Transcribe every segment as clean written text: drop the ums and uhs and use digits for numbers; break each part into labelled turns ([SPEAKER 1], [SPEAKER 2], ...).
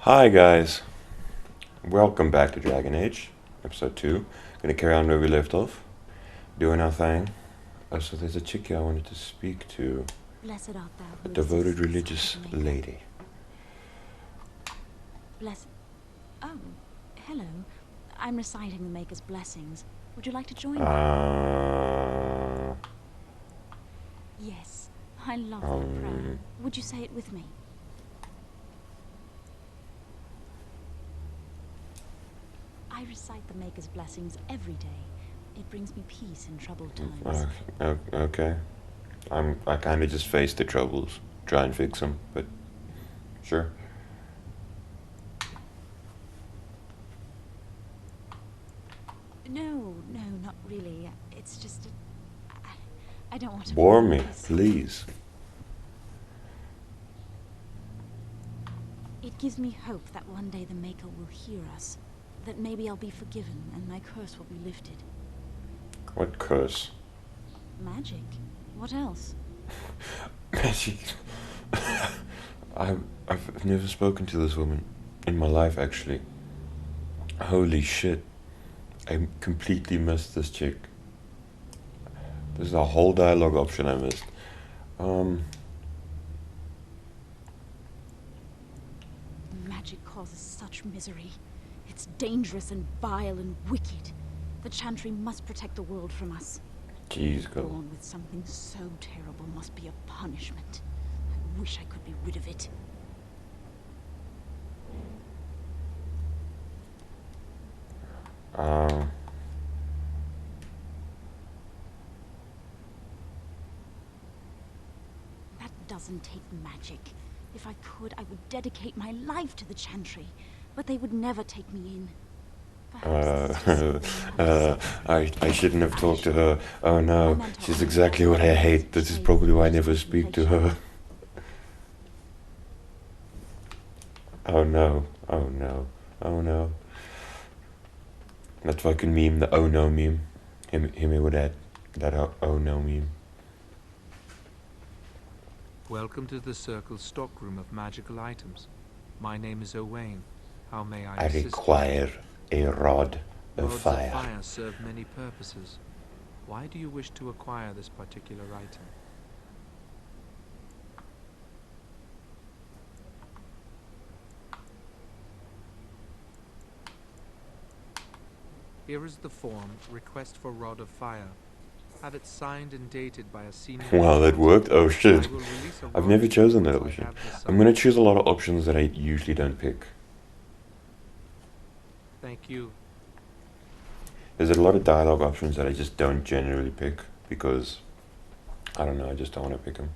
[SPEAKER 1] Hi guys, welcome back to Dragon Age, episode 2. Gonna carry on where we left off, doing our thing. Oh, so there's a chick here I wanted to speak to.
[SPEAKER 2] Blessed art thou
[SPEAKER 1] A
[SPEAKER 2] who
[SPEAKER 1] devoted
[SPEAKER 2] exists
[SPEAKER 1] religious
[SPEAKER 2] beside the Maker.
[SPEAKER 1] lady.
[SPEAKER 2] Blessed. Oh, hello. I'm reciting the Maker's blessings. Would you like to join me? Yes, I love that prayer. Would you say it with me? I recite the Maker's blessings every day. It brings me peace in troubled times.
[SPEAKER 1] Okay. I kind of just face the troubles, try and fix them, but sure.
[SPEAKER 2] No, not really. It's just... I don't want to...
[SPEAKER 1] Bore me, please.
[SPEAKER 2] It gives me hope that one day the Maker will hear us. That maybe I'll be forgiven and my curse will be lifted.
[SPEAKER 1] What curse?
[SPEAKER 2] Magic. What else?
[SPEAKER 1] Magic. I've never spoken to this woman in my life, actually. Holy shit. I completely missed this chick. There's a whole dialogue option I missed.
[SPEAKER 2] Magic causes such misery. It's dangerous and vile and wicked. The Chantry must protect the world from us.
[SPEAKER 1] Jeez, girl.
[SPEAKER 2] Born with something so terrible must be a punishment. I wish I could be rid of it. That doesn't take magic. If I could, I would dedicate my life to the Chantry, but they would never take me in.
[SPEAKER 1] I shouldn't have talked to her. Oh no, she's exactly what I hate. This is probably why I never speak to her. Oh no, oh no, oh no. That fucking meme, the oh no meme. Hit me with that oh no meme.
[SPEAKER 3] Welcome to the Circle's stockroom of magical items. My name is Owain. How may I
[SPEAKER 1] I
[SPEAKER 3] assist
[SPEAKER 1] require a rod of
[SPEAKER 3] Rods
[SPEAKER 1] fire.
[SPEAKER 3] of fire serve many purposes. Why do you wish to acquire this particular item? Here is the form, request for Rod of Fire. Have it signed and dated by a senior...
[SPEAKER 1] Wow, that worked? Oh shit.
[SPEAKER 3] I will release a
[SPEAKER 1] I've
[SPEAKER 3] rod
[SPEAKER 1] never
[SPEAKER 3] of
[SPEAKER 1] chosen that
[SPEAKER 3] once I
[SPEAKER 1] option.
[SPEAKER 3] have this
[SPEAKER 1] I'm gonna
[SPEAKER 3] signed.
[SPEAKER 1] choose a lot of options that I usually don't pick.
[SPEAKER 3] Thank you.
[SPEAKER 1] There's a lot of dialogue options that I just don't generally pick because, I don't know, I just don't want to pick them.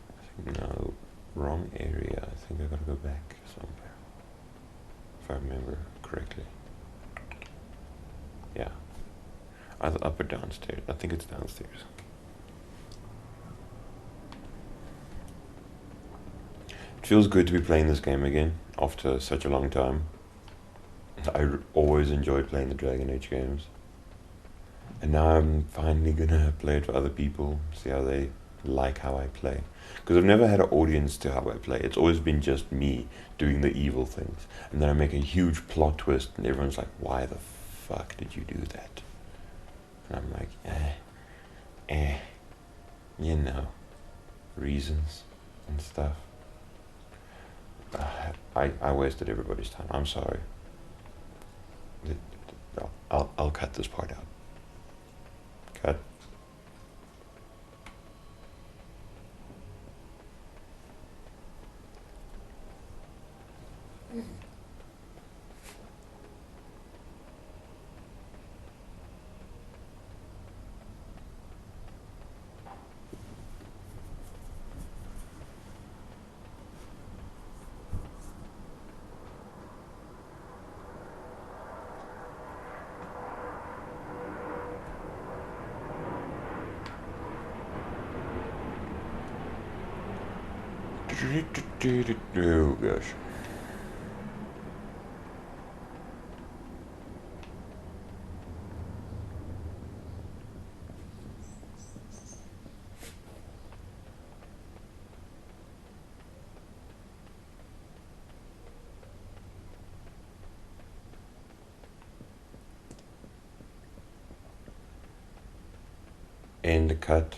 [SPEAKER 1] I think, no, wrong area. I think I gotta go back somewhere. If I remember correctly. Yeah. Either up or downstairs. I think it's downstairs. It feels good to be playing this game again after such a long time. Always enjoyed playing the Dragon Age games. And now I'm finally gonna play it for other people, see how they like how I play. Because I've never had an audience to how I play. It's always been just me doing the evil things. And then I make a huge plot twist and everyone's like, why the fuck did you do that? And I'm like, you know, reasons and stuff. I wasted everybody's time. I'm sorry. I'll cut this part out. Cut. Oh gosh. end cut.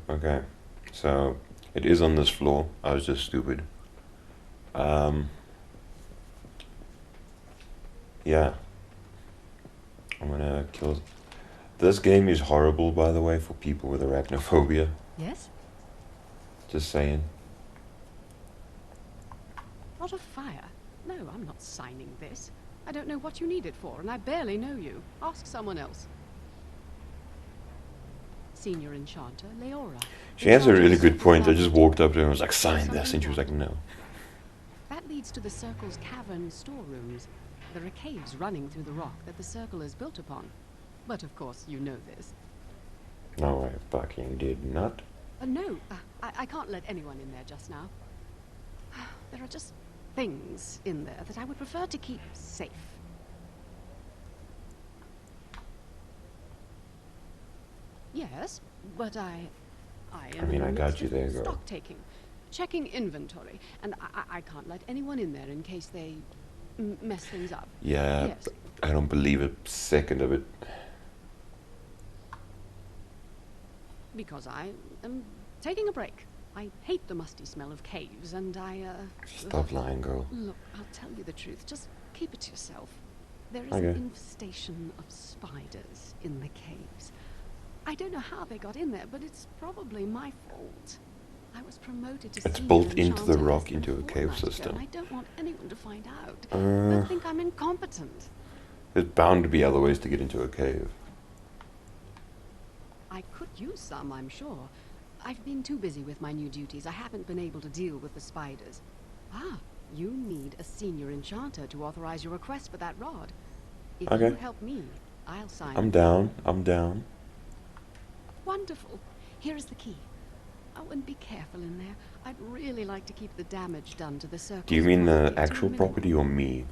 [SPEAKER 1] Okay, so it is on this floor. I was just stupid. Yeah, I'm gonna kill. This game is horrible, by the way, for people with arachnophobia.
[SPEAKER 4] Yes?
[SPEAKER 1] Just saying.
[SPEAKER 4] Not a fire. No, I'm not signing this. I don't know what you need it for, and I barely know you. Ask someone else. Senior Enchanter, Leora.
[SPEAKER 1] She has a really
[SPEAKER 4] Enchantress
[SPEAKER 1] good point. I
[SPEAKER 4] without
[SPEAKER 1] just walked up to her and was like, sign this, and she was like, no.
[SPEAKER 4] That leads to the Circle's cavern storerooms. There are caves running through the rock that the Circle is built upon. But of course, you know this.
[SPEAKER 1] No, I fucking did not.
[SPEAKER 4] No, I can't let anyone in there just now. There are just things in there that I would prefer to keep safe. Yes, but I
[SPEAKER 1] mean, I got you there,
[SPEAKER 4] girl.
[SPEAKER 1] girl.
[SPEAKER 4] Stock taking, checking inventory, and I can't let anyone in there in case they mess things up.
[SPEAKER 1] Yeah,
[SPEAKER 4] Yes.
[SPEAKER 1] I don't believe a second of it.
[SPEAKER 4] Because I am taking a break. I hate the musty smell of caves, and
[SPEAKER 1] Stop lying, girl.
[SPEAKER 4] Look, I'll tell you the truth. Just keep it to yourself. There is
[SPEAKER 1] Okay.
[SPEAKER 4] an infestation of spiders in the caves. I don't know how they got in there, but it's probably my fault. I was promoted to
[SPEAKER 1] It's
[SPEAKER 4] senior
[SPEAKER 1] built into the
[SPEAKER 4] enchanter
[SPEAKER 1] rock
[SPEAKER 4] less than
[SPEAKER 1] into a cave
[SPEAKER 4] fortnight ago,
[SPEAKER 1] system.
[SPEAKER 4] and I don't want anyone to find out. They'll
[SPEAKER 1] Uh,
[SPEAKER 4] think I'm incompetent.
[SPEAKER 1] there's bound to be other ways to get into a cave.
[SPEAKER 4] I could use some, I'm sure. I've been too busy with my new duties. I haven't been able to deal with the spiders. Ah, you need a senior enchanter to authorize your request for that rod. If
[SPEAKER 1] Okay.
[SPEAKER 4] you help me, I'll sign
[SPEAKER 1] I'm
[SPEAKER 4] it.
[SPEAKER 1] down. I'm down.
[SPEAKER 4] Wonderful. Here is the key. Oh, and be careful in there. I'd really like to keep the damage done to the circle.
[SPEAKER 1] Do you mean the actual property or me?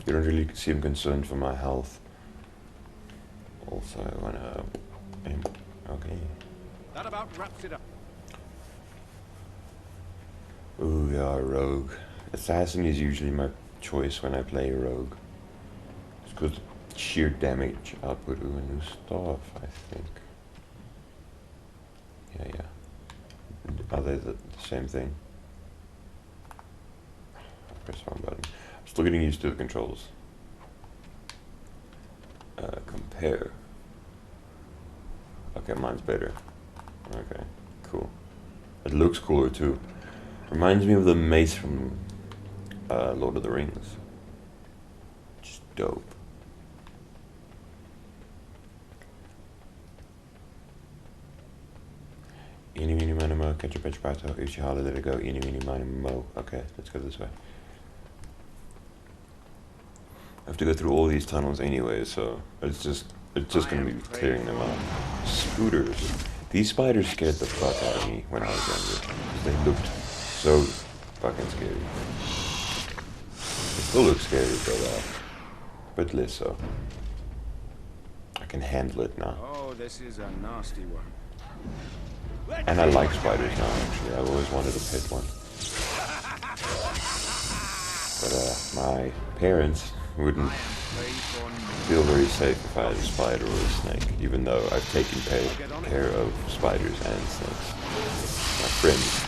[SPEAKER 1] You don't really seem concerned for my health. Also, I wanna... Okay.
[SPEAKER 5] That about wraps it up.
[SPEAKER 1] Ooh, yeah, rogue. Assassin is usually my choice when I play rogue. It's because sheer damage output. Ooh, a new staff, I think. Yeah. Are they the same thing? Press one button. I'm still getting used to the controls. Compare. Okay, mine's better. Okay, cool. It looks cooler too. Reminds me of the mace from Lord of the Rings. Just dope. Eeny, meeny, miny, mo, catch a pitch, pato, Uchihala, let it go, eeny, meeny, miny, mo. Okay, let's go this way. I have to go through all these tunnels anyway, so it's just gonna be clearing them out. Scooters. These spiders scared the fuck out of me when I was younger. 'Cause they looked so fucking scary. They still look scary, but less so. I can handle it now.
[SPEAKER 5] Oh, this is a nasty one.
[SPEAKER 1] And I like spiders now, actually. I've always wanted a pet one. But my parents wouldn't feel very safe if I had a spider or a snake, even though I've taken care of spiders and snakes. My friends.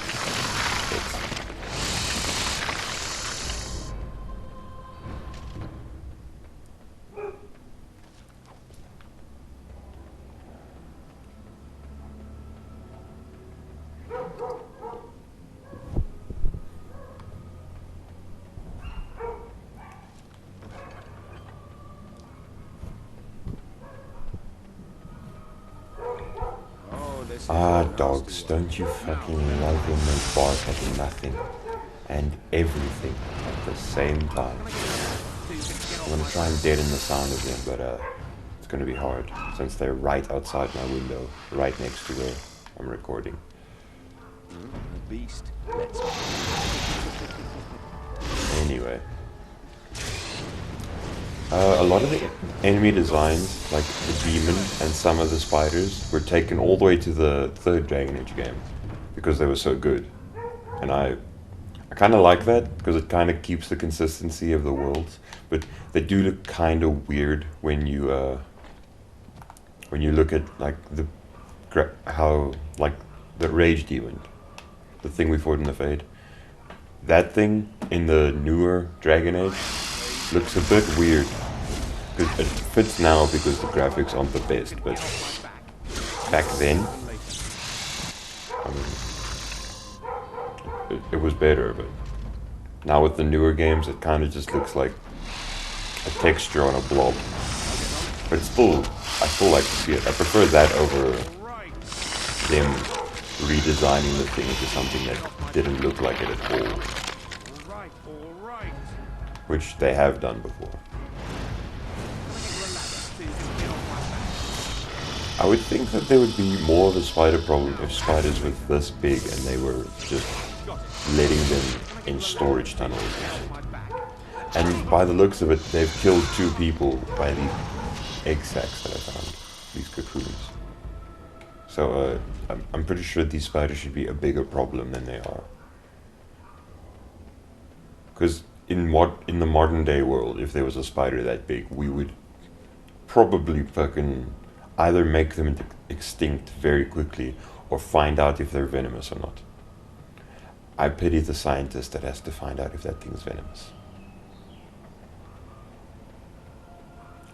[SPEAKER 5] Oh, this is
[SPEAKER 1] Ah,
[SPEAKER 5] a nasty
[SPEAKER 1] dogs,
[SPEAKER 5] one.
[SPEAKER 1] don't you fucking love when they bark at nothing and everything at the same time? I'm gonna try and deaden the sound of them, but it's gonna be hard since they're right outside my window, right next to where I'm recording.
[SPEAKER 5] The beast. Let's
[SPEAKER 1] Anyway. A lot of the enemy designs, like the demon and some of the spiders, were taken all the way to the third Dragon Age game because they were so good. And I kind of like that because it kind of keeps the consistency of the worlds, but they do look kind of weird when you when you look at like how like the rage demon, the thing we fought in the Fade, that thing in the newer Dragon Age looks a bit weird. It fits now because the graphics aren't the best, but back then, I mean, it was better. But now with the newer games, it kind of just looks like a texture on a blob. But still, I still like to see it. I prefer that over them redesigning the thing into something that didn't look like it at all, which they have done before. I would think that there would be more of a spider problem if spiders were this big and they were just letting them in storage tunnels and shit. And by the looks of it, they've killed 2 people by these egg sacs that I found, these cocoons. So I'm pretty sure these spiders should be a bigger problem than they are. Because in the modern day world, if there was a spider that big, we would probably fucking either make them extinct very quickly or find out if they're venomous or not. I pity the scientist that has to find out if that thing's venomous.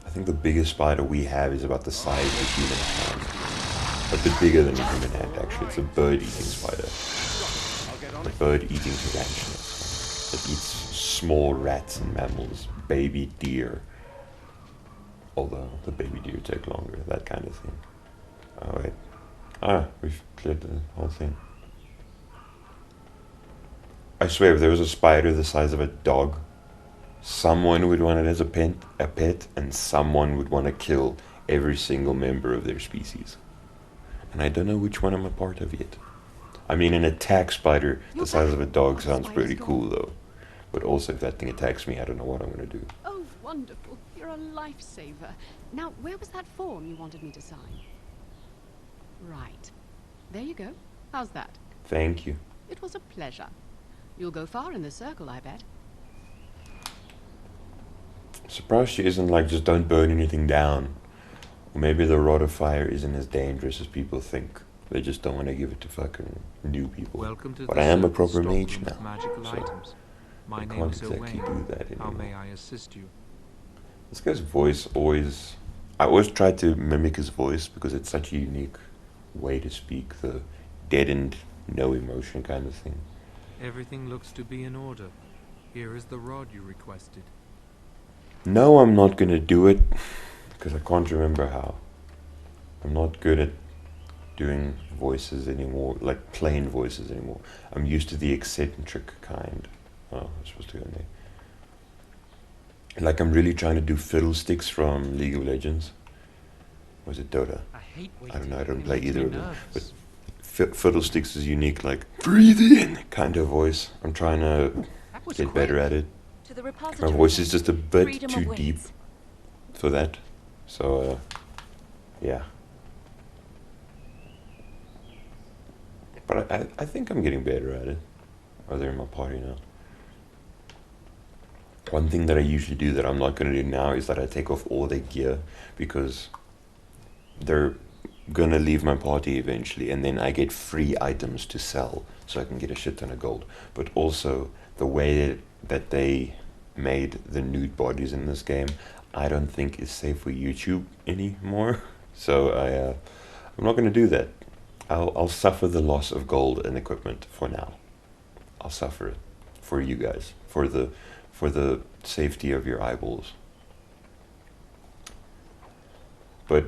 [SPEAKER 1] I think the biggest spider we have is about the size of a human hand. A bit bigger than a human hand, actually. It's a bird-eating spider. A bird-eating tarantulas. It eats small rats and mammals, baby deer. Although the baby deer take longer, that kind of thing. Oh wait. We've cleared the whole thing. I swear, if there was a spider the size of a dog, someone would want it as a pet, and someone would want to kill every single member of their species. And I don't know which one I'm a part of yet. I mean, an attack spider the size of a dog sounds pretty cool, though. But also, if that thing attacks me, I don't know what I'm going to do.
[SPEAKER 4] Oh, wonderful. You're a lifesaver. Now, where was that form you wanted me to sign? Right. There you go. How's that?
[SPEAKER 1] Thank you.
[SPEAKER 4] It was a pleasure. You'll go far in this circle, I bet.
[SPEAKER 1] Surprised she isn't like, just don't burn anything down. Or maybe the Rod of Fire isn't as dangerous as people think. They just don't want to give it to fucking new people.
[SPEAKER 3] Welcome to
[SPEAKER 1] But
[SPEAKER 3] the
[SPEAKER 1] I am a
[SPEAKER 3] Circle
[SPEAKER 1] proper mage
[SPEAKER 3] stockroom of
[SPEAKER 1] now.
[SPEAKER 3] Magical
[SPEAKER 1] So
[SPEAKER 3] items. My
[SPEAKER 1] I
[SPEAKER 3] name
[SPEAKER 1] can't
[SPEAKER 3] is
[SPEAKER 1] exactly
[SPEAKER 3] Owain.
[SPEAKER 1] do that
[SPEAKER 3] How
[SPEAKER 1] anymore.
[SPEAKER 3] may I assist you?
[SPEAKER 1] This guy's voice always... I always try to mimic his voice because it's such a unique way to speak. The deadened, no emotion kind of thing.
[SPEAKER 3] Everything looks to be in order. Here is the rod you requested.
[SPEAKER 1] No, I'm not going to do it because I can't remember how. I'm not good at doing voices anymore, like plain voices anymore. I'm used to the eccentric kind. Oh, I'm supposed to go in there. Like I'm really trying to do Fiddlesticks from League of Legends. Or is it Dota? I don't know, I don't play either of them. But Fiddlesticks is unique, like, breathe in kind of voice. I'm trying to get better at it.
[SPEAKER 2] To the
[SPEAKER 1] My
[SPEAKER 2] repository.
[SPEAKER 1] voice is just a bit
[SPEAKER 2] Freedom
[SPEAKER 1] too
[SPEAKER 2] awaits.
[SPEAKER 1] deep for that. So, yeah. But I think I'm getting better at it. Or they're in my party now. One thing that I usually do that I'm not going to do now is that I take off all their gear because they're going to leave my party eventually, and then I get free items to sell so I can get a shit ton of gold. But also, the way that they made the nude bodies in this game, I don't think is safe for YouTube anymore. So I'm not going to do that. I'll suffer the loss of gold and equipment for now. I'll suffer it for you guys, for the safety of your eyeballs. But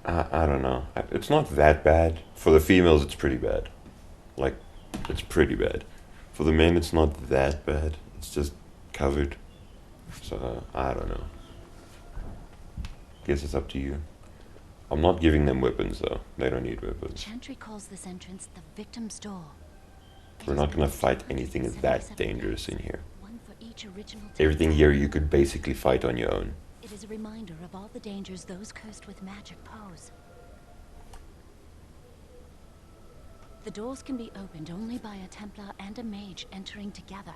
[SPEAKER 1] I don't know. It's not that bad. For the females, it's pretty bad. Like, it's pretty bad. For the men, it's not that bad. It's just covered. So, I don't know. Guess it's up to you. I'm not giving them weapons, though. They don't need weapons.
[SPEAKER 6] Chantry calls this entrance the victim's door.
[SPEAKER 1] We're not gonna fight anything that dangerous in here.
[SPEAKER 6] One for each original
[SPEAKER 1] Everything here you could basically fight on your own.
[SPEAKER 6] It is a reminder of all the dangers those cursed with magic pose. The doors can be opened only by a Templar and a mage entering together.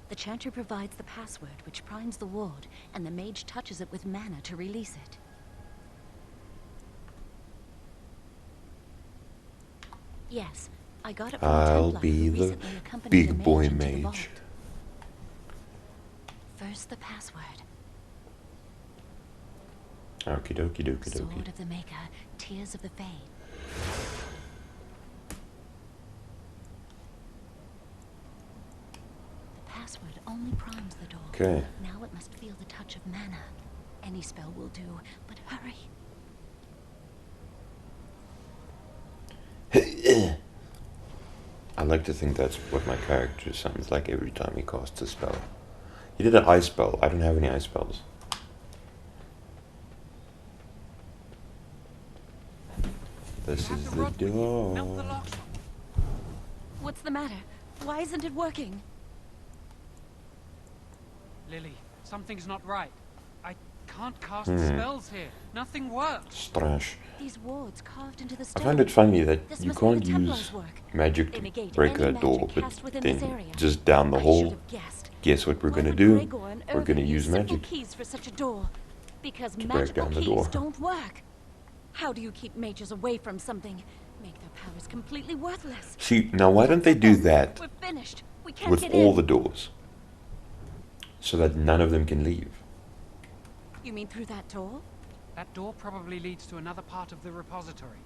[SPEAKER 6] The Chantry provides the password which primes the ward, and the mage touches it with mana to release it. Yes, I got it from a
[SPEAKER 1] I'll
[SPEAKER 6] Templar
[SPEAKER 1] be
[SPEAKER 6] who
[SPEAKER 1] the
[SPEAKER 6] recently accompanied
[SPEAKER 1] big
[SPEAKER 6] the
[SPEAKER 1] boy
[SPEAKER 6] into the
[SPEAKER 1] mage.
[SPEAKER 6] vault. First, the password.
[SPEAKER 1] Okie dokie dokie
[SPEAKER 6] Sword
[SPEAKER 1] dokie.
[SPEAKER 6] of the Maker, Tears of the Fade. The password only primes the door.
[SPEAKER 1] Okay.
[SPEAKER 6] Now it must feel the touch of mana. Any spell will do, but hurry.
[SPEAKER 1] I like to think that's what my character sounds like every time he casts a spell. He did an ice spell. I don't have any ice spells. This is the door.
[SPEAKER 6] What's the matter? Why isn't it working?
[SPEAKER 7] Lily, something's not right. I can't cast spells here. Nothing works.
[SPEAKER 1] Strash.
[SPEAKER 6] These wards carved into the
[SPEAKER 1] I
[SPEAKER 6] stone.
[SPEAKER 1] find it funny that
[SPEAKER 6] This
[SPEAKER 1] you
[SPEAKER 6] must be the
[SPEAKER 1] can't
[SPEAKER 6] Templars'
[SPEAKER 1] use
[SPEAKER 6] work.
[SPEAKER 1] magic
[SPEAKER 6] They
[SPEAKER 1] to
[SPEAKER 6] negate
[SPEAKER 1] break
[SPEAKER 6] any
[SPEAKER 1] that
[SPEAKER 6] magic
[SPEAKER 1] door, but
[SPEAKER 6] cast within this
[SPEAKER 1] then
[SPEAKER 6] area.
[SPEAKER 1] just down the
[SPEAKER 6] I
[SPEAKER 1] hall,
[SPEAKER 6] should have guessed.
[SPEAKER 1] guess what we're
[SPEAKER 6] Why
[SPEAKER 1] gonna
[SPEAKER 6] would
[SPEAKER 1] do?
[SPEAKER 6] Gregor and
[SPEAKER 1] We're gonna
[SPEAKER 6] Irving
[SPEAKER 1] use
[SPEAKER 6] simple
[SPEAKER 1] magic.
[SPEAKER 6] keys for such a door. Because
[SPEAKER 1] break
[SPEAKER 6] magical
[SPEAKER 1] down the
[SPEAKER 6] keys
[SPEAKER 1] door.
[SPEAKER 6] don't work. How do you keep mages away from something? Make their powers completely worthless.
[SPEAKER 1] See, now why don't they do that
[SPEAKER 6] We're finished. We can't
[SPEAKER 1] with
[SPEAKER 6] get
[SPEAKER 1] all
[SPEAKER 6] in.
[SPEAKER 1] the doors? So that none of them can leave.
[SPEAKER 6] You mean through that door?
[SPEAKER 7] That door probably leads to another part of the repository.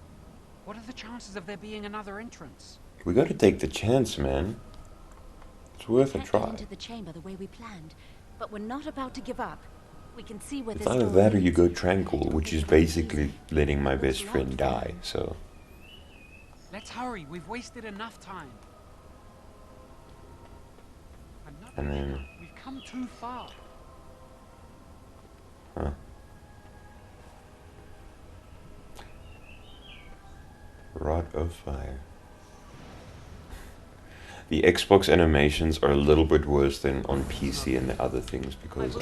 [SPEAKER 7] What are the chances of there being another entrance?
[SPEAKER 1] We gotta take the chance, man. It's worth a
[SPEAKER 6] Can't get
[SPEAKER 1] try.
[SPEAKER 6] into the chamber the way we planned, but we're not about to give up. We can see where
[SPEAKER 1] It's
[SPEAKER 6] this
[SPEAKER 1] either
[SPEAKER 6] door
[SPEAKER 1] that or you
[SPEAKER 6] leads.
[SPEAKER 1] go tranquil, which is basically letting my best friend die, so...
[SPEAKER 7] Let's hurry. We've wasted enough time.
[SPEAKER 1] And then...
[SPEAKER 7] We've come too far.
[SPEAKER 1] Huh. Rod of Fire. The Xbox animations are a little bit worse than on PC and the other things because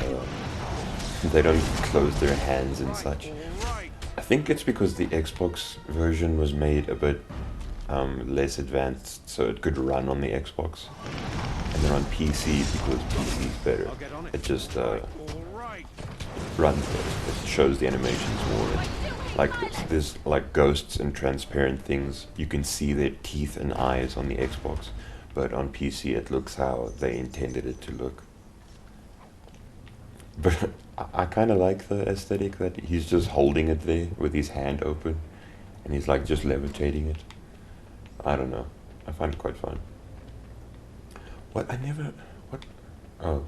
[SPEAKER 1] they don't close their hands and such. I think it's because the Xbox version was made a bit less advanced so it could run on the Xbox. And then on PC, because PC is better, it just runs better. It shows the animations more. Like there's like ghosts and transparent things. You can see their teeth and eyes on the Xbox, but on PC it looks how they intended it to look. But I kind of like the aesthetic that he's just holding it there with his hand open, and he's like just levitating it. I don't know. I find it quite fun. What? I never... What? Oh.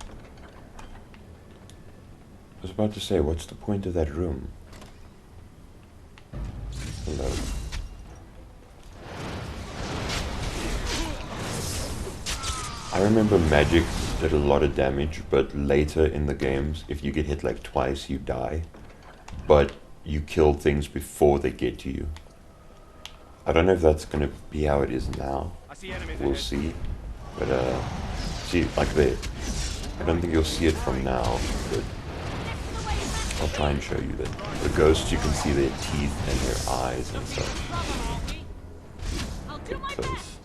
[SPEAKER 1] I was about to say, what's the point of that room? Hello. I remember magic did a lot of damage, but later in the games, if you get hit like twice, you die. But you kill things before they get to you. I don't know if that's gonna be how it is now. We'll see. But see, like there. I don't think you'll see it from now, but I'll try and show you that. The ghosts, you can see their teeth and their eyes and such. Get close.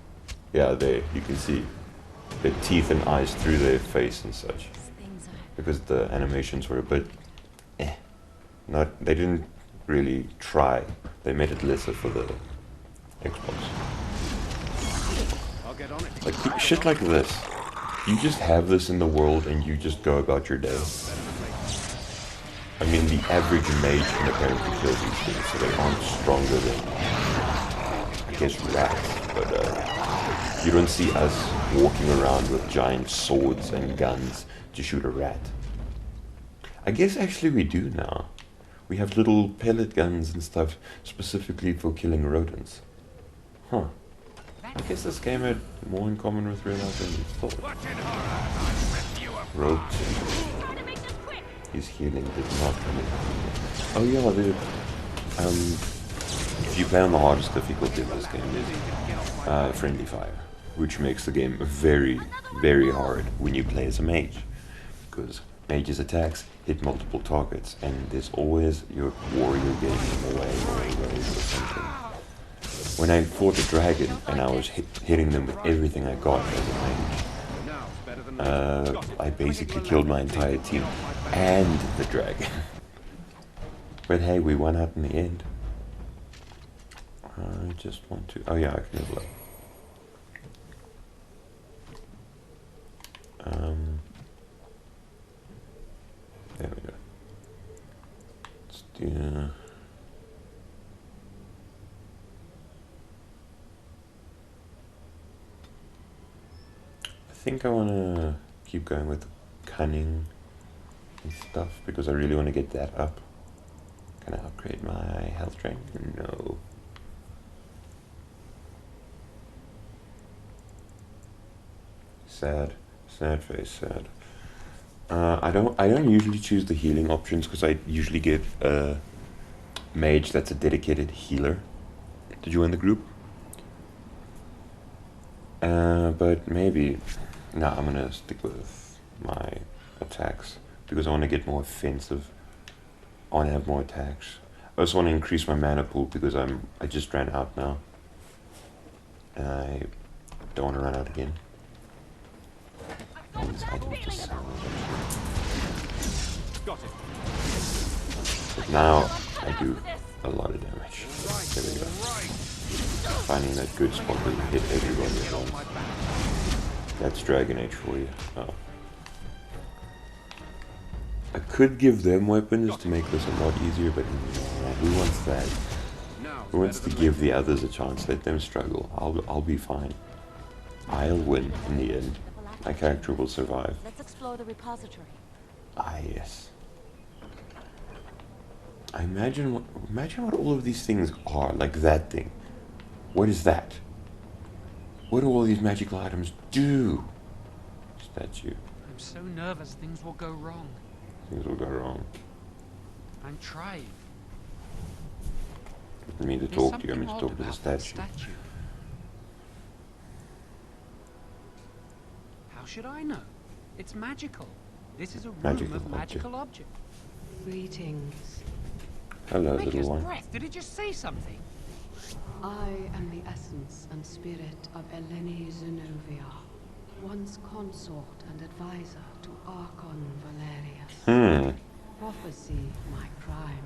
[SPEAKER 1] Yeah, there, you can see their teeth and eyes through their face and such.
[SPEAKER 6] Things are
[SPEAKER 1] Because the animations were a bit they didn't really try. They made it lesser for the Xbox.
[SPEAKER 5] I'll get on it.
[SPEAKER 1] Like shit like this. You just have this in the world and you just go about your day. I mean, the average mage can apparently kill these things, so they aren't stronger than, I guess, rats. But you don't see us walking around with giant swords and guns to shoot a rat. I guess actually we do now. We have little pellet guns and stuff specifically for killing rodents. Huh. I guess this game had more in common with real life than we thought. Ropes. His healing did not come in. Oh yeah, the if you play on the hardest difficulty of this game, there's friendly fire, which makes the game very, very hard when you play as a mage, because mage's attacks hit multiple targets, and there's always your warrior getting in the way or something. When I fought a dragon and I was hitting them with everything I got as a mage, I basically killed my entire team and the dragon. But hey, we won out in the end. I just want to. Oh yeah, I can level up. There we go. Let's do. I think I want to keep going with cunning and stuff because I really want to get that up. Can I upgrade my health drain? No. Sad. Sad face, sad. I don't usually choose the healing options because I usually get a mage that's a dedicated healer to join the group. But maybe no, I'm gonna stick with my attacks because I want to get more offensive. I want to have more attacks. I also want to increase my mana pool because I just ran out now, and I don't want to run out again. These items just sound
[SPEAKER 5] Got it.
[SPEAKER 1] but now I do a lot of damage. There we go. Finding that good spot where you hit everybody at once. That's Dragon Age for you. Oh. I could give them weapons to make this a lot easier, but who wants that? Who wants to give the others a chance? Let them struggle. I'll be fine. I'll win in the end. My character will survive.
[SPEAKER 6] Let's explore the repository.
[SPEAKER 1] Ah, yes. I imagine what all of these things are. Like that thing. What is that? What do all these magical items do? Statue.
[SPEAKER 7] I'm so nervous things will go wrong.
[SPEAKER 1] Things will go wrong.
[SPEAKER 7] I'm trying.
[SPEAKER 1] I didn't mean to
[SPEAKER 7] There's
[SPEAKER 1] talk to you. I mean to
[SPEAKER 7] something
[SPEAKER 1] talk to the
[SPEAKER 7] odd about that
[SPEAKER 1] statue.
[SPEAKER 7] How should I know? It's magical. This is a room
[SPEAKER 1] Magical
[SPEAKER 7] of
[SPEAKER 1] object.
[SPEAKER 7] magical objects.
[SPEAKER 4] Greetings.
[SPEAKER 1] Hello,
[SPEAKER 7] Maker's
[SPEAKER 1] little one.
[SPEAKER 7] breath. Did it just say something?
[SPEAKER 4] I am the essence and spirit of Eleni Zenobia, once consort and advisor to Archon Valerius. Prophecy, my crime.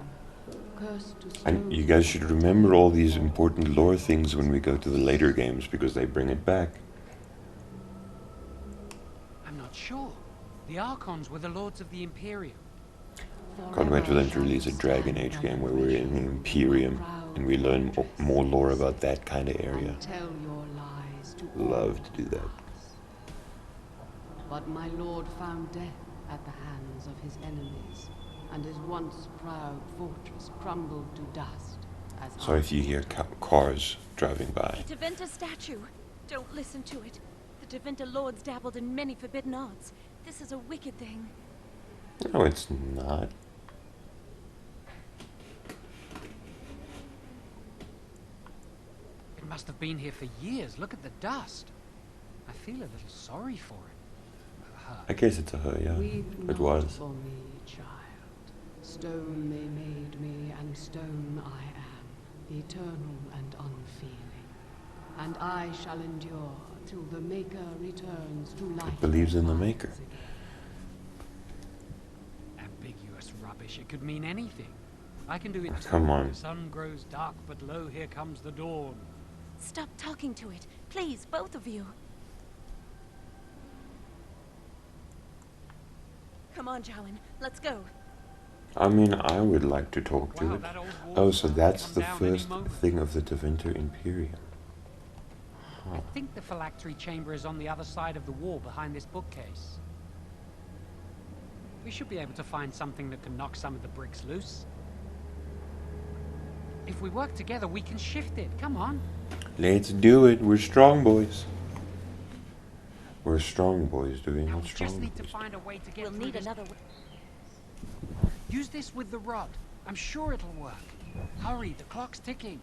[SPEAKER 4] Cursed to stone.
[SPEAKER 1] And you guys should remember all these important lore things when we go to the later games because they bring it back.
[SPEAKER 7] I'm not sure. The Archons were the lords of the Imperium.
[SPEAKER 1] Can't wait for them to release a Dragon Age game where we're in the Imperium and we learn more lore about that kind of area.
[SPEAKER 4] And tell your lies to
[SPEAKER 1] Love
[SPEAKER 4] all
[SPEAKER 1] to do that.
[SPEAKER 4] others. But my lord found death at the hands of his enemies, and his once proud fortress crumbled to dust. As
[SPEAKER 1] So if you hear cars driving by,
[SPEAKER 6] The Tevinter statue. Don't listen to it. The Tevinter lords dabbled in many forbidden arts. This is a wicked thing.
[SPEAKER 1] no, it's not.
[SPEAKER 7] It must have been here for years. Look at the dust. I feel a little sorry for it. Her.
[SPEAKER 1] I guess it's a her, yeah.
[SPEAKER 4] Weep
[SPEAKER 1] It
[SPEAKER 4] not
[SPEAKER 1] was.
[SPEAKER 4] for me, child. Stone they made me, and stone I am, eternal and unfeeling. And I shall endure till the Maker returns to life.
[SPEAKER 1] Believes in the
[SPEAKER 4] once
[SPEAKER 1] Maker.
[SPEAKER 4] again.
[SPEAKER 7] Ambiguous rubbish. It could mean anything. I can do it.
[SPEAKER 1] Oh,
[SPEAKER 7] too.
[SPEAKER 1] come on.
[SPEAKER 7] The sun grows dark, but lo, here comes the dawn.
[SPEAKER 6] Stop talking to it. Please, both of you. Come on, Jowan. Let's go.
[SPEAKER 1] I mean, I would like to talk to
[SPEAKER 7] Wow,
[SPEAKER 1] it.
[SPEAKER 7] that old wall
[SPEAKER 1] Oh, so
[SPEAKER 7] might
[SPEAKER 1] that's
[SPEAKER 7] come
[SPEAKER 1] the
[SPEAKER 7] down any
[SPEAKER 1] first
[SPEAKER 7] moment.
[SPEAKER 1] thing of the Tevinter Imperium.
[SPEAKER 7] I think the phylactery chamber is on the other side of the wall behind this bookcase. We should be able to find something that can knock some of the bricks loose. If we work together, we can shift it. Come on.
[SPEAKER 1] Let's do it. We're strong boys. We're strong boys doing
[SPEAKER 7] Now
[SPEAKER 1] what
[SPEAKER 7] we just
[SPEAKER 1] strong
[SPEAKER 7] need to
[SPEAKER 1] boys do.
[SPEAKER 7] find a way to get
[SPEAKER 6] We'll
[SPEAKER 7] through
[SPEAKER 6] need
[SPEAKER 7] this.
[SPEAKER 6] another.
[SPEAKER 7] Use this with the rod. I'm sure it'll work. Hurry, the clock's ticking.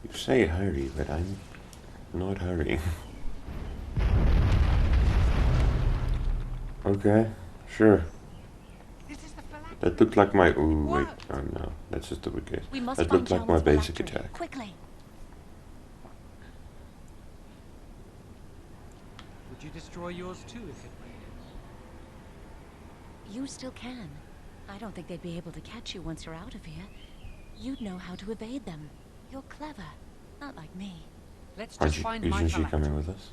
[SPEAKER 1] You say hurry, but I'm not hurrying. Okay, sure.
[SPEAKER 7] This is the phylactery.
[SPEAKER 1] That looked like my. Ooh, wait.
[SPEAKER 7] What?
[SPEAKER 1] Oh no, that's just a bookcase.
[SPEAKER 6] We must
[SPEAKER 1] That
[SPEAKER 6] find
[SPEAKER 1] looked like my
[SPEAKER 6] Jowan's
[SPEAKER 1] basic
[SPEAKER 6] phylactery.
[SPEAKER 1] attack.
[SPEAKER 6] Quickly.
[SPEAKER 7] Would you destroy yours too if it raided?
[SPEAKER 6] You still can. I don't think they'd be able to catch you once you're out of here. You'd know how to evade them. You're clever. Not like me.
[SPEAKER 7] Let's
[SPEAKER 1] Aren't
[SPEAKER 7] just
[SPEAKER 1] you,
[SPEAKER 7] find
[SPEAKER 1] isn't
[SPEAKER 7] my
[SPEAKER 1] she
[SPEAKER 7] phylactery.
[SPEAKER 1] coming with us?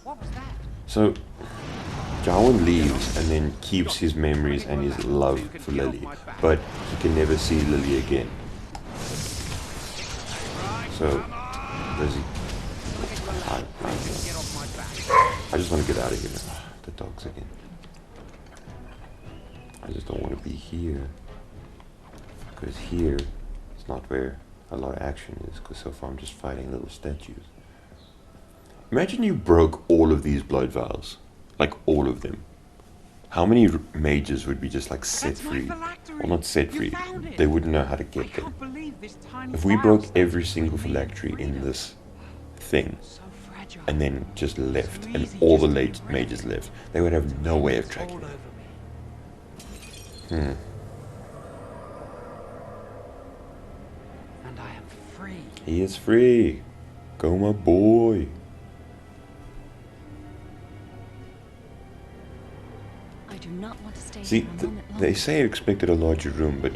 [SPEAKER 7] What was that?
[SPEAKER 1] So, Jawan leaves and then keeps his memories and his love for Lily, but he can never see Lily again. So, does he? I just want to get out of here. The dogs again. I just don't want to be here. Because here is not where a lot of action is, because so far I'm just fighting little statues. Imagine you broke all of these blood vials. Like all of them. How many mages would be just like set
[SPEAKER 7] That's my
[SPEAKER 1] free?
[SPEAKER 7] phylactery.
[SPEAKER 1] Well, not set
[SPEAKER 7] You
[SPEAKER 1] free.
[SPEAKER 7] found it.
[SPEAKER 1] They wouldn't know how to
[SPEAKER 7] I
[SPEAKER 1] get there.
[SPEAKER 7] can't believe this tiny
[SPEAKER 1] If we
[SPEAKER 7] vial
[SPEAKER 1] broke
[SPEAKER 7] stands
[SPEAKER 1] every
[SPEAKER 7] between
[SPEAKER 1] single
[SPEAKER 7] me and
[SPEAKER 1] phylactery in
[SPEAKER 7] freedom.
[SPEAKER 1] this thing,
[SPEAKER 7] So fragile.
[SPEAKER 1] and then just left,
[SPEAKER 7] So
[SPEAKER 1] and
[SPEAKER 7] easy
[SPEAKER 1] all
[SPEAKER 7] just
[SPEAKER 1] the
[SPEAKER 7] to be
[SPEAKER 1] late
[SPEAKER 7] wrecked.
[SPEAKER 1] mages left, they would have no way of
[SPEAKER 7] It's
[SPEAKER 1] tracking
[SPEAKER 7] all
[SPEAKER 1] it.
[SPEAKER 7] over me.
[SPEAKER 1] Hmm.
[SPEAKER 7] And I am free.
[SPEAKER 1] He is free. Go, my boy.
[SPEAKER 6] I do not want to stay
[SPEAKER 1] See,
[SPEAKER 6] here a moment longer.
[SPEAKER 1] they say expected a larger room, but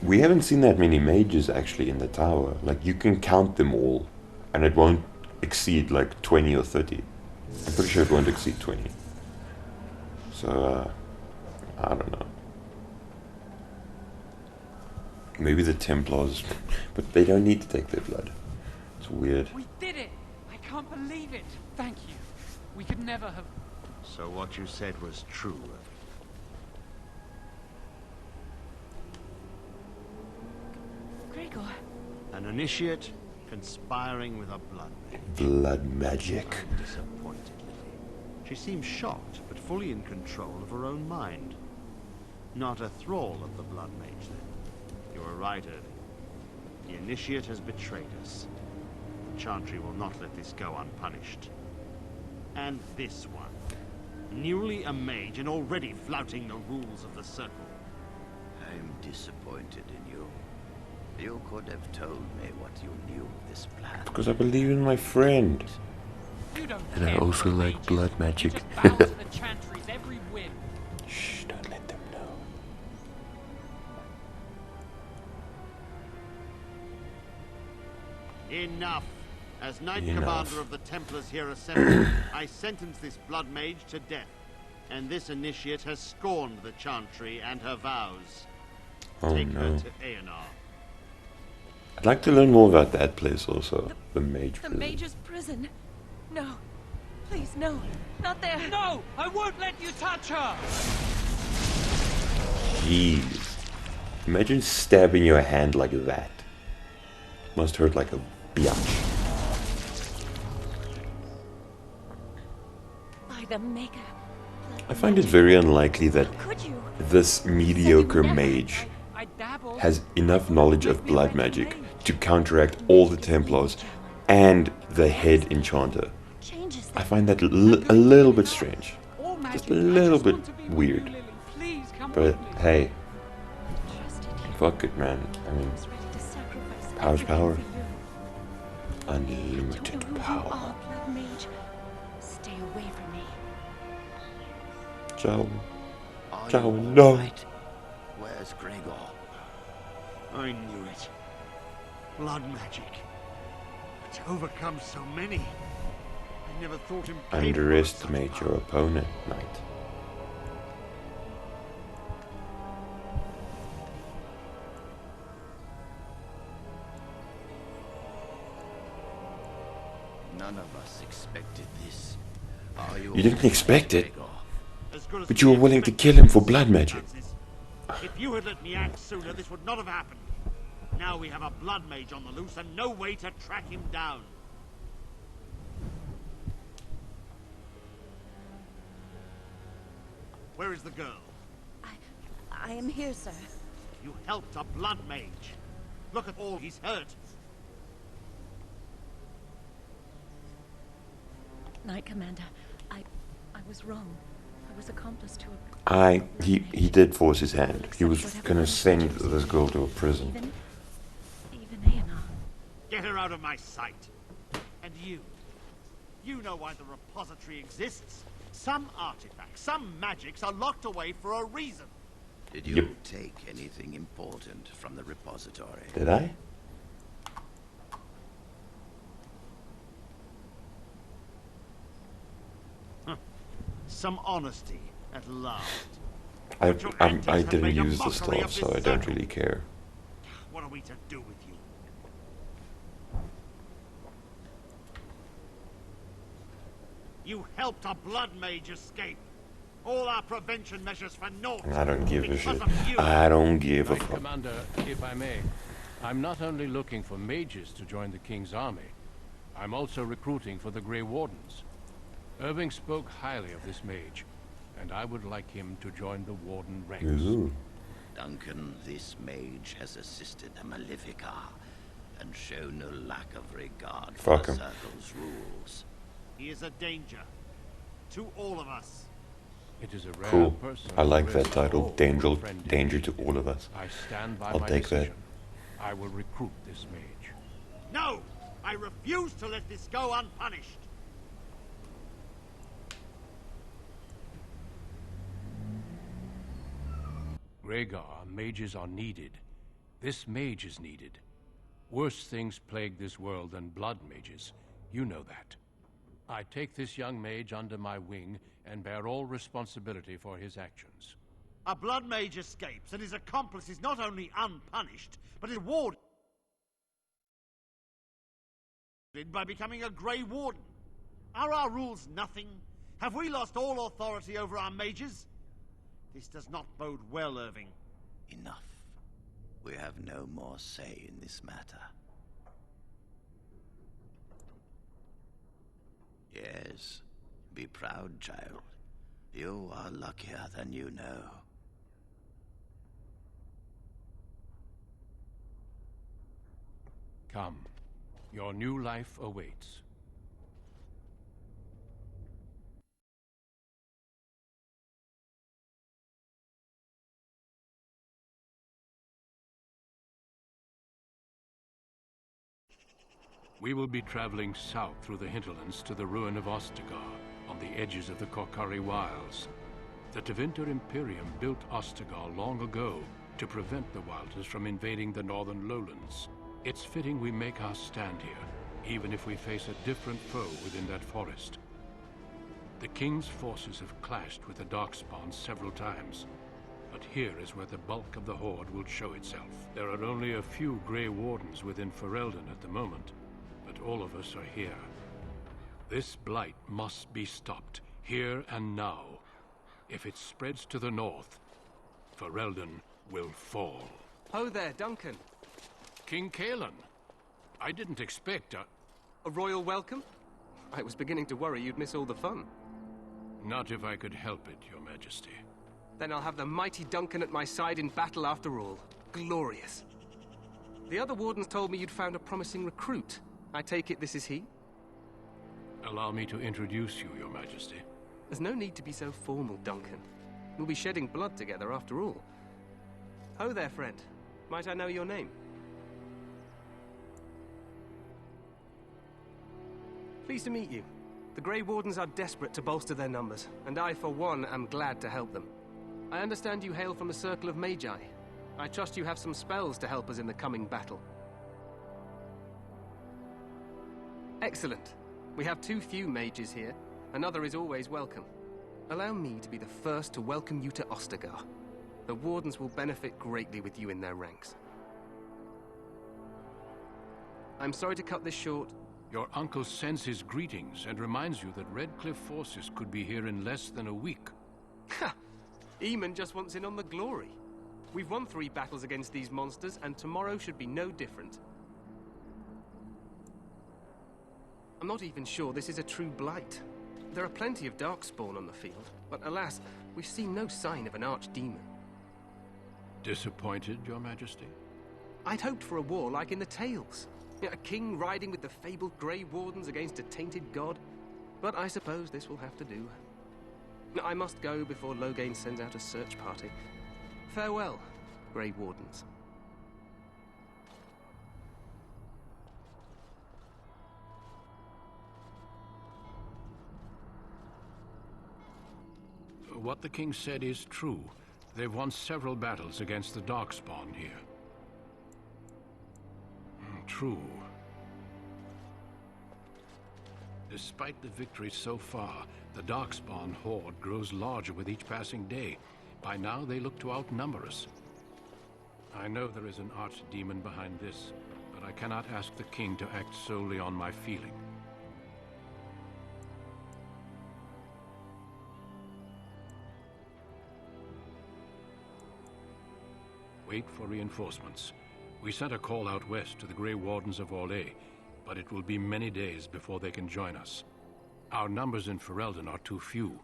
[SPEAKER 1] we haven't seen that many mages actually in the tower. Like, you can count them all, and it won't exceed like 20 or 30. I'm pretty sure it won't exceed 20. So, I don't know. Maybe the Templars, but they don't need to take their blood. It's weird.
[SPEAKER 7] We did it! I can't believe it! Thank you. We could never have...
[SPEAKER 5] So what you said was true.
[SPEAKER 6] Gregor,
[SPEAKER 5] An initiate conspiring with a blood mage.
[SPEAKER 1] Blood magic.
[SPEAKER 5] I'm disappointed, Lily. She seems shocked, but fully in control of her own mind. Not a thrall of the blood mage, then. You were right, Irving. The initiate has betrayed us. The Chantry will not let this go unpunished. And this one. Newly a mage and already flouting the rules of the Circle.
[SPEAKER 8] I'm disappointed in you. You could have told me what you knew of this plan.
[SPEAKER 1] Because I believe in my friend.
[SPEAKER 7] You don't
[SPEAKER 1] And I
[SPEAKER 7] care
[SPEAKER 1] also
[SPEAKER 7] for
[SPEAKER 1] like
[SPEAKER 7] mages.
[SPEAKER 1] blood
[SPEAKER 7] You
[SPEAKER 1] magic.
[SPEAKER 7] just bow to the Chantry's every whim.
[SPEAKER 1] Shh, don't let them know.
[SPEAKER 5] Enough! As Knight
[SPEAKER 1] Enough.
[SPEAKER 5] Commander of the Templars here assembled, I sentence this blood mage to death. And this initiate has scorned the Chantry and her vows.
[SPEAKER 1] Oh
[SPEAKER 5] Take her
[SPEAKER 1] no.
[SPEAKER 5] to Aenar.
[SPEAKER 1] I'd like to learn more about that place also. The mage
[SPEAKER 6] the
[SPEAKER 1] prison.
[SPEAKER 6] Mage's prison. No. Please, no. Not there.
[SPEAKER 7] No! I won't let you touch her!
[SPEAKER 1] Jeez. Imagine stabbing your hand like that. Must hurt like a biatch.
[SPEAKER 6] By the Maker.
[SPEAKER 1] I find it very unlikely that
[SPEAKER 6] How could you?
[SPEAKER 1] this mediocre
[SPEAKER 6] never-
[SPEAKER 1] mage
[SPEAKER 7] I dabbled.
[SPEAKER 1] has enough knowledge of blood magic to counteract all the Templars and the head enchanter.
[SPEAKER 6] Changes
[SPEAKER 1] I
[SPEAKER 6] that.
[SPEAKER 1] find that a little bit strange.
[SPEAKER 7] All
[SPEAKER 1] Just
[SPEAKER 7] magic.
[SPEAKER 1] a little
[SPEAKER 7] I just
[SPEAKER 1] bit
[SPEAKER 7] want to be with
[SPEAKER 1] weird.
[SPEAKER 7] You, Lily. Please come
[SPEAKER 1] But
[SPEAKER 7] with me.
[SPEAKER 1] hey,
[SPEAKER 6] Trusted you.
[SPEAKER 1] fuck it, man. I mean,
[SPEAKER 6] I was ready to sacrifice
[SPEAKER 1] Power's
[SPEAKER 6] everything
[SPEAKER 1] power.
[SPEAKER 6] for you. I
[SPEAKER 1] unlimited
[SPEAKER 6] don't know who you
[SPEAKER 1] power.
[SPEAKER 6] are, Blood Mage. Stay away from me.
[SPEAKER 1] Ciao.
[SPEAKER 8] Are
[SPEAKER 1] Ciao,
[SPEAKER 8] you all
[SPEAKER 1] no.
[SPEAKER 8] right? Where's Gregor?
[SPEAKER 5] I knew it. Blood magic. To overcome so many. I never thought him capable of
[SPEAKER 1] Underestimate
[SPEAKER 5] such
[SPEAKER 1] your
[SPEAKER 5] power.
[SPEAKER 1] opponent, knight.
[SPEAKER 8] None of us expected this. Are you
[SPEAKER 1] You didn't
[SPEAKER 8] all
[SPEAKER 1] expect
[SPEAKER 8] right,
[SPEAKER 1] it.
[SPEAKER 8] Gregor?
[SPEAKER 5] As good as
[SPEAKER 1] But you were
[SPEAKER 5] we
[SPEAKER 1] willing to
[SPEAKER 5] expected
[SPEAKER 1] kill him for
[SPEAKER 5] in
[SPEAKER 1] blood magic.
[SPEAKER 5] circumstances. If you had let me act sooner, this would not have happened. Now we have a blood mage on the loose and no way to track him down. Where is the girl?
[SPEAKER 6] I am here, sir.
[SPEAKER 5] You helped a blood mage. Look at all he's hurt.
[SPEAKER 6] Knight Commander, I was wrong. I was accomplice to a...
[SPEAKER 1] He did force his hand. He was gonna send this girl to a prison.
[SPEAKER 6] Even Aenar.
[SPEAKER 5] Get her out of my sight. And you. You know why the repository exists. Some artifacts, some magics are locked away for a reason.
[SPEAKER 8] Did you
[SPEAKER 1] Yep.
[SPEAKER 8] take anything important from the repository?
[SPEAKER 1] Did I?
[SPEAKER 5] Some honesty at last.
[SPEAKER 1] I
[SPEAKER 5] But your antics
[SPEAKER 1] I
[SPEAKER 5] have
[SPEAKER 1] didn't
[SPEAKER 5] made a
[SPEAKER 1] use the
[SPEAKER 5] mockery
[SPEAKER 1] stuff,
[SPEAKER 5] of
[SPEAKER 1] so
[SPEAKER 5] this
[SPEAKER 1] I don't
[SPEAKER 5] circle.
[SPEAKER 1] really care.
[SPEAKER 5] What are we to do with you? You helped a blood mage escape. All our prevention measures for naught.
[SPEAKER 1] I don't give a
[SPEAKER 5] because
[SPEAKER 1] shit.
[SPEAKER 5] of you.
[SPEAKER 1] I don't give a
[SPEAKER 9] Knight
[SPEAKER 1] fuck.
[SPEAKER 9] Commander, if I may, I'm not only looking for mages to join the King's army, I'm also recruiting for the Grey Wardens. Irving spoke highly of this mage, and I would like him to join the Warden ranks.
[SPEAKER 1] Ooh.
[SPEAKER 8] Duncan, this mage has assisted the Malefica and shown no lack of regard for
[SPEAKER 1] Fuck
[SPEAKER 8] the
[SPEAKER 1] him.
[SPEAKER 8] Circle's rules.
[SPEAKER 5] He is a danger to all of us.
[SPEAKER 9] It is a rare
[SPEAKER 1] Cool.
[SPEAKER 9] person
[SPEAKER 1] I like
[SPEAKER 9] who
[SPEAKER 1] that
[SPEAKER 9] is
[SPEAKER 1] title.
[SPEAKER 9] all
[SPEAKER 1] Danger,
[SPEAKER 9] friend
[SPEAKER 1] danger to
[SPEAKER 9] indeed.
[SPEAKER 1] all of us.
[SPEAKER 9] I stand by
[SPEAKER 1] I'll
[SPEAKER 9] my
[SPEAKER 1] take that.
[SPEAKER 9] decision. I will recruit this mage.
[SPEAKER 5] No! I refuse to let this go unpunished.
[SPEAKER 9] Rhaegar, mages are needed. This mage is needed. Worse things plague this world than blood mages. You know that. I take this young mage under my wing and bear all responsibility for his actions.
[SPEAKER 5] A blood mage escapes and his accomplice is not only unpunished, but rewarded by becoming a Grey Warden. Are our rules nothing? Have we lost all authority over our mages? This does not bode well, Irving.
[SPEAKER 8] Enough. We have no more say in this matter. Yes, be proud, child. You are luckier than you know.
[SPEAKER 9] Come. Your new life awaits. We will be traveling south through the hinterlands to the ruin of Ostagar, on the edges of the Korcari Wilds. The Tevinter Imperium built Ostagar long ago to prevent the Wilders from invading the northern lowlands. It's fitting we make our stand here, even if we face a different foe within that forest. The King's forces have clashed with the Darkspawn several times, but here is where the bulk of the Horde will show itself. There are only a few Grey Wardens within Ferelden at the moment, but all of us are here. This blight must be stopped, here and now. If it spreads to the north, Ferelden will fall.
[SPEAKER 10] Ho there, Duncan.
[SPEAKER 9] King Cailan, I didn't expect
[SPEAKER 10] A royal welcome? I was beginning to worry you'd miss all the fun.
[SPEAKER 9] Not if I could help it, Your Majesty.
[SPEAKER 10] Then I'll have the mighty Duncan at my side in battle after all. Glorious. The other wardens told me you'd found a promising recruit. I take it this is he?
[SPEAKER 9] Allow me to introduce you, Your Majesty.
[SPEAKER 10] There's no need to be so formal, Duncan. We'll be shedding blood together after all. Ho there, friend. Might I know your name? Pleased to meet you. The Grey Wardens are desperate to bolster their numbers, and I, for one, am glad to help them. I understand you hail from the Circle of Magi. I trust you have some spells to help us in the coming battle. Excellent. We have too few mages here. Another is always welcome. Allow me to be the first to welcome you to Ostagar. The Wardens will benefit greatly with you in their ranks. I'm sorry to cut this short.
[SPEAKER 9] Your uncle sends his greetings and reminds you that Redcliffe forces could be here in less than a week.
[SPEAKER 10] Ha! Eamon just wants in on the glory. We've won 3 battles against these monsters, and tomorrow should be no different. I'm not even sure this is a true blight. There are plenty of Darkspawn on the field, but alas, we've seen no sign of an archdemon.
[SPEAKER 9] Disappointed, Your Majesty?
[SPEAKER 10] I'd hoped for a war like in the tales. A king riding with the fabled Grey Wardens against a tainted god. But I suppose this will have to do. I must go before Loghain sends out a search party. Farewell, Grey Wardens.
[SPEAKER 9] What the king said is true. They've won several battles against the Darkspawn here. True. Despite the victories so far, the Darkspawn horde grows larger with each passing day. By now, they look to outnumber us. I know there is an archdemon behind this, but I cannot ask the king to act solely on my feeling. Wait for reinforcements. We sent a call out west to the Grey Wardens of Orlais, but it will be many days before they can join us. Our numbers in Ferelden are too few.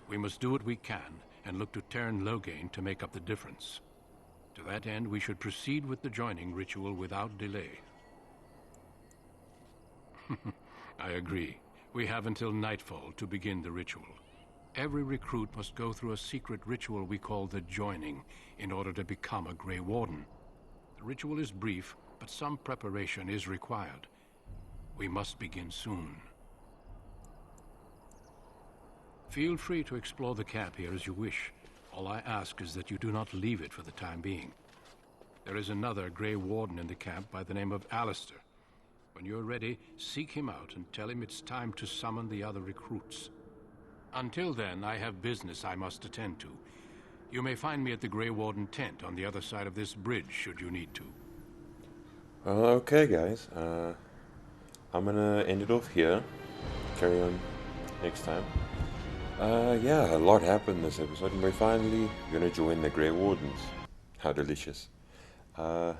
[SPEAKER 9] We must do what we can and look to Teyrn Loghain to make up the difference. To that end, we should proceed with the joining ritual without delay. I agree. We have until nightfall to begin the ritual. Every recruit must go through a secret ritual we call the Joining in order to become a Grey Warden. The ritual is brief, but some preparation is required. We must begin soon. Feel free to explore the camp here as you wish. All I ask is that you do not leave it for the time being. There is another Grey Warden in the camp by the name of Alistair. When you're ready, seek him out and tell him it's time to summon the other recruits. Until then, I have business I must attend to. You may find me at the Grey Warden tent on the other side of this bridge, should you need to.
[SPEAKER 1] Okay, guys. I'm gonna end it off here. Carry on next time. Yeah, a lot happened this episode, and we're finally gonna join the Grey Wardens. How delicious. I'll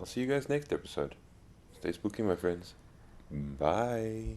[SPEAKER 1] see you guys next episode. Stay spooky, my friends. Bye.